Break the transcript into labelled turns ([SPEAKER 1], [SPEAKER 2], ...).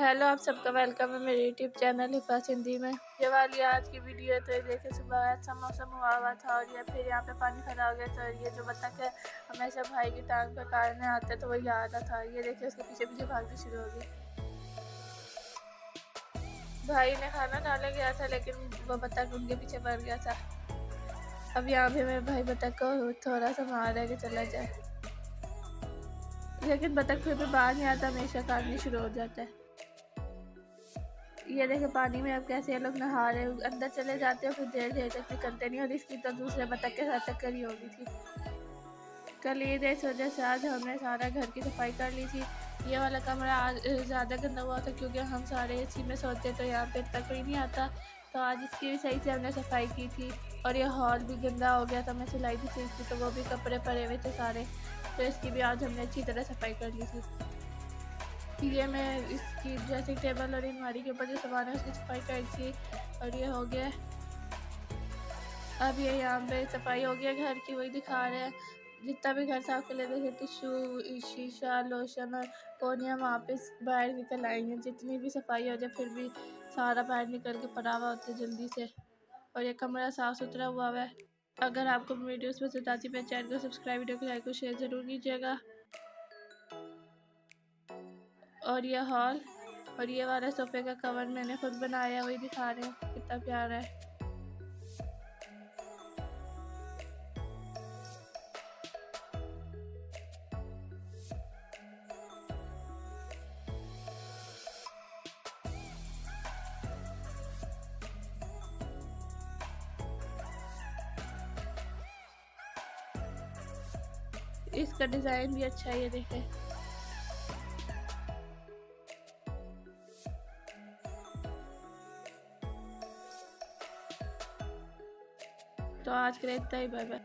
[SPEAKER 1] Hello, आप सबका welcome है मेरे यूट्यूब चैनल हिफाज़ हिंदी में। ये वाली आज की वीडियो है। तो ये देखिए, सुबह अच्छा मौसम हुआ था और ये फिर यहाँ पे पानी खड़ा हो गया। तो ये जो बतख है हमेशा भाई की टांग पे काटने आते, तो वही आ रहा था। ये देखिए, उसके पीछे पीछे भागनी शुरू हो गई। भाई ने खाना डालने गया था, लेकिन वो बतख उनके पीछे पड़ गया था। अब यहाँ भी मेरे भाई बतख को थोड़ा सा मार है कि चला जाए, लेकिन बतख फिर भी बाहर नहीं आता, हमेशा काटनी शुरू हो जाता है। ये देखे पानी में अब कैसे ये लोग नहा रहे, अंदर चले जाते हैं, फिर देर देर तक निकलते नहीं। और इसकी तो दूसरे बतख के साथ टक्कर ही हो गई थी। कल ईद है, इस वजह से आज हमने सारा घर की सफाई कर ली थी। ये वाला कमरा आज ज़्यादा गंदा हुआ था, क्योंकि हम सारे इसी में सोते, तो यहाँ पे इतना कोई नहीं आता। तो आज इसकी भी सही से हमने सफाई की थी। और ये हॉल भी गंदा हो गया था, मैं सिलाई भी सीखी थी, तो वो भी कपड़े पड़े हुए थे सारे। तो इसकी भी आज हमने अच्छी तरह सफाई कर ली थी। ये मैं इसकी ड्रेसिंग टेबल और अलमारी के ऊपर जो सामान है उसकी सफाई कर थी, और ये हो गया। अब ये यहाँ पे सफाई हो गया घर की, वही दिखा रहे हैं। जितना भी घर साफ कर लेते थे, टिश्यू, शीशा, लोशन और कोनियाँ वापस बाहर निकल आएंगे। जितनी भी सफाई हो जाए, फिर भी सारा बाहर निकल के पड़ा हुआ होता है जल्दी से। और ये कमरा साफ़ सुथरा हुआ है। अगर आपको वीडियोस पसंद आती है, मेरे चैनल को सब्सक्राइब, वीडियो को लाइक और शेयर ज़रूर कीजिएगा। और ये हॉल और ये वाला सोफे का कवर मैंने खुद बनाया, वही दिखा रहे हैं कितना प्यारा है। इसका डिज़ाइन भी अच्छा है, ये देखें। तो आज के लिए इतना ही, बाय बाय।